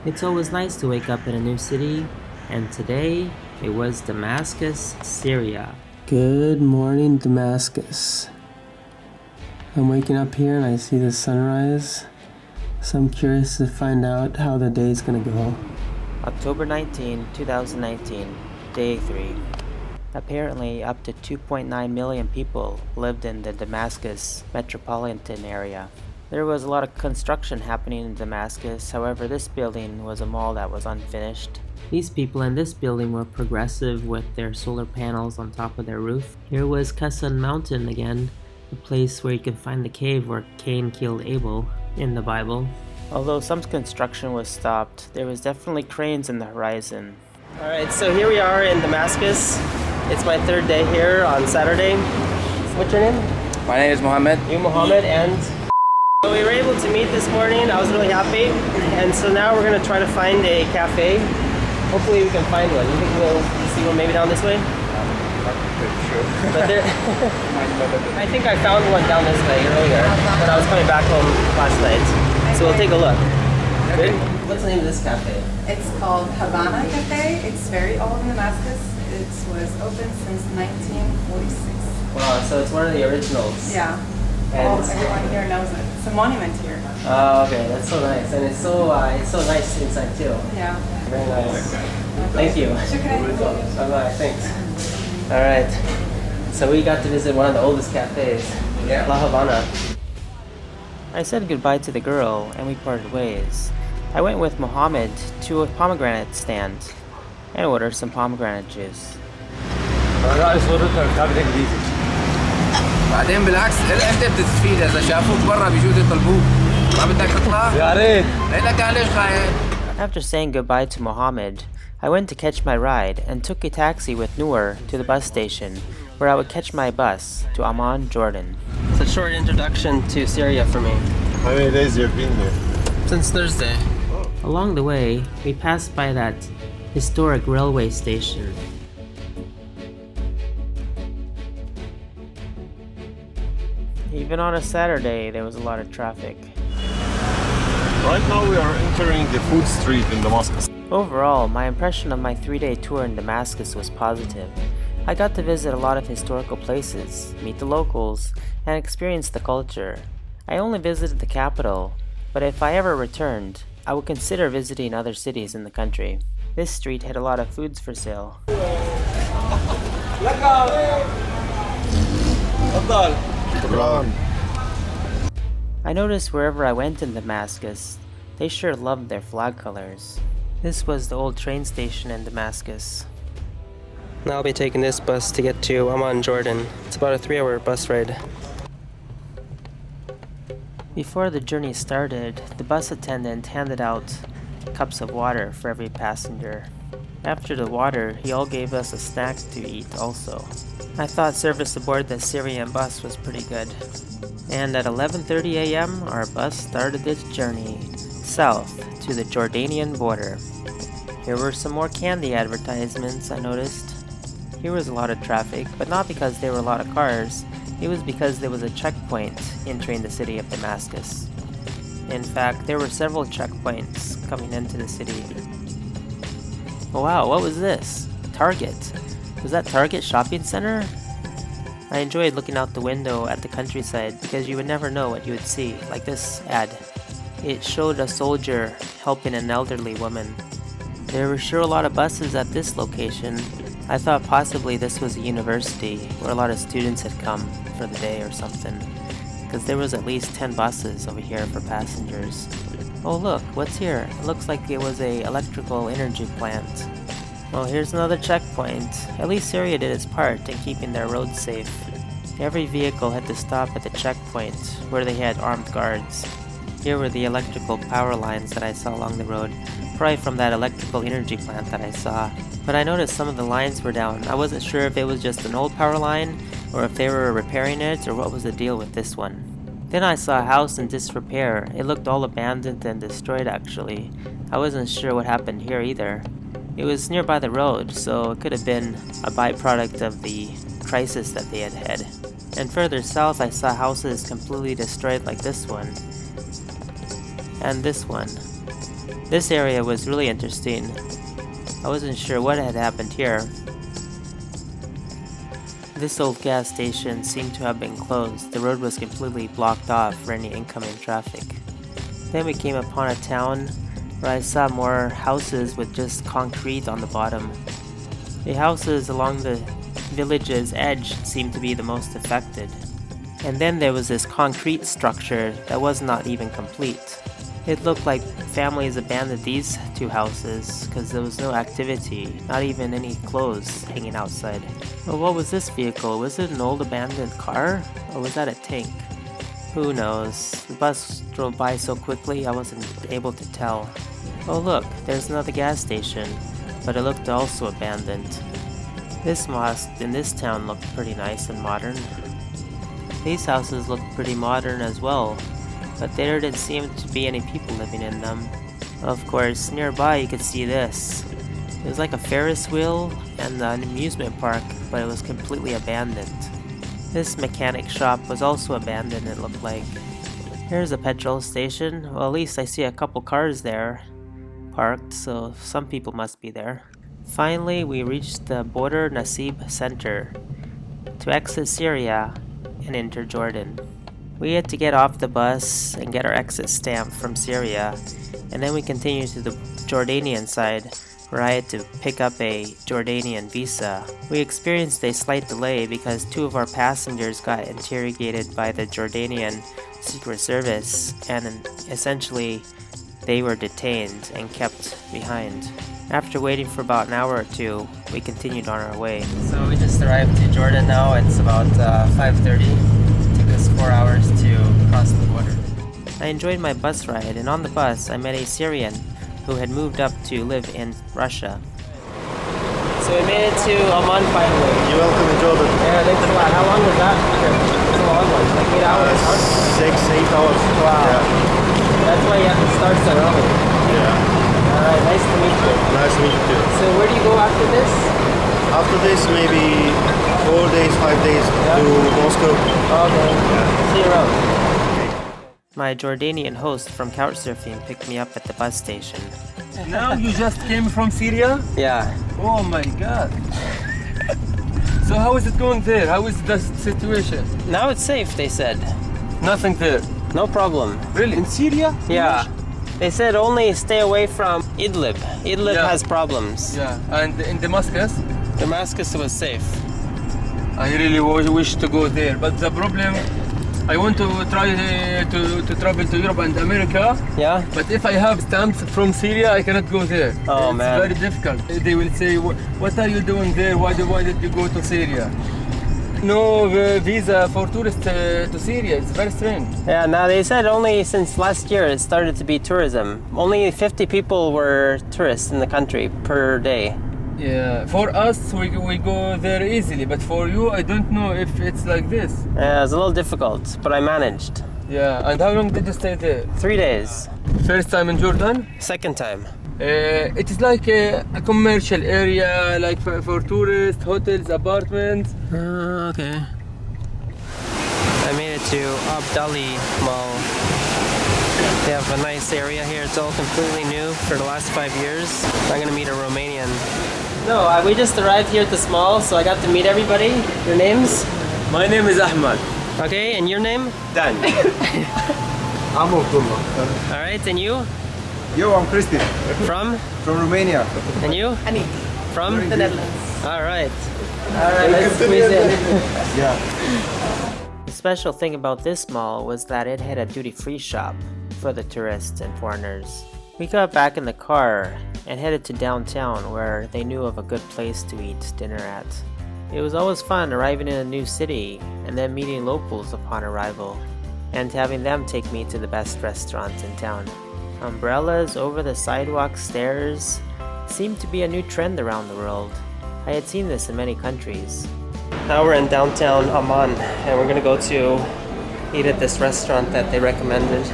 It's always nice to wake up in a new city, and today it was Damascus, Syria. Good morning, Damascus. I'm waking up here and I see the sunrise, so I'm curious to find out how the day's gonna go. October 19, 2019, Day 3. Apparently, up to 2.9 million people lived in the Damascus metropolitan area. There was a lot of construction happening in Damascus, however this building was a mall that was unfinished. These people in this building were progressive with their solar panels on top of their roof. Here was Qasan Mountain again, the place where you can find the cave where Cain killed Abel in the Bible. Although some construction was stopped, there was definitely cranes in the horizon. Alright, so here we are in Damascus. It's my third day here on Saturday. What's your name? My name is Mohammed. You, Mohammed, and... So we were able to meet this morning. I was really happy. And so now we're going to try to find a cafe. Hopefully we can find one. You think we'll see one maybe down this way? Sure. But there, I think I found one down this way earlier when I was coming back home last night. So we'll take a look. Good? What's the name of this cafe? It's called Havana Cafe. It's very old in Damascus. It was open since 1946. Wow, so it's one of the originals. Yeah. And Everyone here knows it. It's a monument here. Oh, okay, that's so nice. And it's so nice inside too. Yeah. Very nice. Thank you. Okay. Bye-bye, thanks. Alright, so we got to visit one of the oldest cafes, La Havana. I said goodbye to the girl and we parted ways. I went with Mohammed to a pomegranate stand and ordered some pomegranate juice. بعدين بالعكس انت بتستفيد اذا شافوك برا بيجوا يطلبوك ما بدك تطلع يا ريت لك علاش قاعد. After saying goodbye to Mohammed, I went to catch my ride and took a taxi with Noor to the bus station where I would catch my bus to Amman, Jordan. It's a short introduction to Syria for me. How many days you've been here? Since Thursday. Along the way, we passed by that historic railway station. Even on a Saturday, there was a lot of traffic. Right now we are entering the food street in Damascus. Overall, my impression of my 3-day tour in Damascus was positive. I got to visit a lot of historical places, meet the locals, and experience the culture. I only visited the capital, but if I ever returned, I would consider visiting other cities in the country. This street had a lot of foods for sale. I noticed wherever I went in Damascus, they sure loved their flag colors. This was the old train station in Damascus. Now I'll be taking this bus to get to Amman, Jordan. It's about a 3-hour bus ride. Before the journey started, the bus attendant handed out cups of water for every passenger. After the water, he all gave us a snack to eat also. I thought service aboard the Syrian bus was pretty good. And at 11:30 a.m., our bus started its journey south to the Jordanian border. Here were some more candy advertisements I noticed. Here was a lot of traffic, but not because there were a lot of cars. It was because there was a checkpoint entering the city of Damascus. In fact, there were several checkpoints coming into the city. Oh wow, what was this? Target. Was that Target shopping center? I enjoyed looking out the window at the countryside because you would never know what you would see, like this ad. It showed a soldier helping an elderly woman. There were sure a lot of buses at this location. I thought possibly this was a university where a lot of students had come for the day or something, because there was at least 10 buses over here for passengers. Oh look, what's here? It looks like it was a electrical energy plant. Well, here's another checkpoint. At least Syria did its part in keeping their roads safe. Every vehicle had to stop at the checkpoint where they had armed guards. Here were the electrical power lines that I saw along the road, probably from that electrical energy plant that I saw. But I noticed some of the lines were down. I wasn't sure if it was just an old power line, or if they were repairing it, or what was the deal with this one. Then I saw a house in disrepair. It looked all abandoned and destroyed actually. I wasn't sure what happened here either. It was nearby the road, so it could have been a byproduct of the crisis that they had had. And further south I saw houses completely destroyed like this one. And this one. This area was really interesting. I wasn't sure what had happened here. This old gas station seemed to have been closed. The road was completely blocked off for any incoming traffic. Then we came upon a town where I saw more houses with just concrete on the bottom. The houses along the village's edge seemed to be the most affected. And then there was this concrete structure that was not even complete. It looked like families abandoned these two houses because there was no activity, not even any clothes hanging outside. Well, what was this vehicle? Was it an old abandoned car? Or was that a tank? Who knows? The bus drove by so quickly I wasn't able to tell. Oh look, there's another gas station, but it looked also abandoned. This mosque in this town looked pretty nice and modern. These houses looked pretty modern as well, but there didn't seem to be any people living in them. Of course, nearby you could see this. It was like a Ferris wheel and an amusement park, but it was completely abandoned. This mechanic shop was also abandoned, it looked like. Here's a petrol station. Well, at least I see a couple cars there parked, so some people must be there. Finally, we reached the Border Nasib Center to exit Syria and enter Jordan. We had to get off the bus and get our exit stamp from Syria, and then we continued to the Jordanian side, where I had to pick up a Jordanian visa. We experienced a slight delay because two of our passengers got interrogated by the Jordanian Secret Service, and essentially they were detained and kept behind. After waiting for about an hour or two, we continued on our way. So we just arrived to Jordan now. It's about 5:30. It took us 4 hours to cross the border. I enjoyed my bus ride, and on the bus I met a Syrian who had moved up to live in Russia. So we made it to Amman finally. You're welcome to Jordan. Yeah, thanks a lot. How long was that trip? It was a long one, like 8 hours. 6-8 hours. Wow. Yeah. That's why you have to start so early. Yeah. Alright, nice to meet you. Nice to meet you too. So where do you go after this? After this, maybe 4 days, 5 days to Moscow. Okay. Yeah. See you around. My Jordanian host from Couchsurfing picked me up at the bus station. Now you just came from Syria? Yeah. Oh my god. So how is it going there? How is the situation? Now it's safe, they said. Nothing there. No problem. Really? In Syria? Yeah. They said only stay away from Idlib. Idlib Yeah. has problems. Yeah. And in Damascus? Damascus was safe. I really wish to go there, but the problem, I want to try to travel to Europe and America, Yeah? but if I have stamps from Syria, I cannot go there. Oh, it's man. very difficult. They will say, what are you doing there? Why did you go to Syria? No visa for tourists to Syria. It's very strange. Yeah, now they said only since last year it started to be tourism. Only 50 people were tourists in the country per day. Yeah, for us, we go there easily, but for you, I don't know if it's like this. Yeah, it was a little difficult, but I managed. Yeah, and how long did you stay there? 3 days. First time in Jordan? Second time. It is like a commercial area, like for tourists, hotels, apartments. Okay. I made it to Abdali Mall. They have a nice area here. It's all completely new for the last 5 years. I'm gonna meet a Romanian. No, we just arrived here at this mall, so I got to meet everybody. Your names? My name is Ahmad. Okay, and your name? Dan. I'm Abdullah. All right, and you? Yo, I'm Christian From? from Romania. And you? Anik, From? the Netherlands. All right. All right, let's squeeze in. Yeah. The special thing about this mall was that it had a duty-free shop for the tourists and foreigners. We got back in the car and headed to downtown where they knew of a good place to eat dinner at. It was always fun arriving in a new city and then meeting locals upon arrival and having them take me to the best restaurant in town. Umbrellas over the sidewalk stairs seemed to be a new trend around the world. I had seen this in many countries. Now we're in downtown Amman and we're gonna go to eat at this restaurant that they recommended.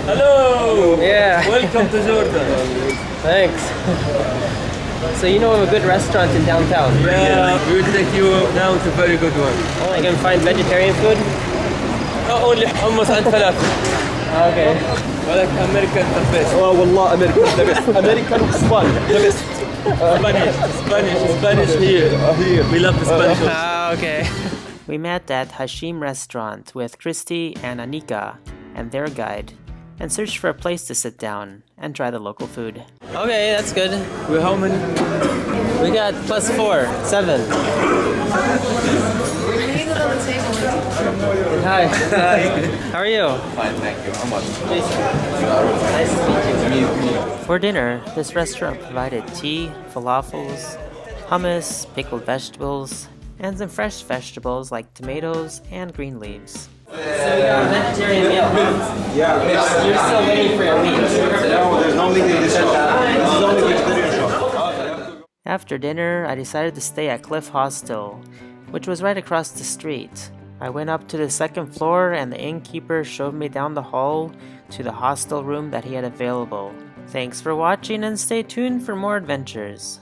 Hello! Yeah. Welcome to Jordan. Thanks. So you know of a good restaurant in downtown? Yeah, we will take you down to a very good one. Oh, I can find vegetarian food? Only hummus and falafel. Okay. ولك American the best. والله American the best. American Spanish the best. Spanish here. Here. We love the Spanish. Okay. We met at Hashim restaurant with Christy and Anika and their guide and searched for a place to sit down and try the local food. Okay, that's good. We how many? We got +4, 7. Leave it on the table. Hi. How are you? Fine, thank you. How much? Nice to meet you. For dinner, this restaurant provided tea, falafels, hummus, pickled vegetables, and some fresh vegetables like tomatoes and green leaves. So we got a vegetarian meal. Yeah. You're still waiting for your meat. No, there's no meat in this shop. This is only vegetarian shop. After dinner, I decided to stay at Cliff Hostel, which was right across the street. I went up to the second floor and the innkeeper showed me down the hall to the hostel room that he had available. Thanks for watching and stay tuned for more adventures.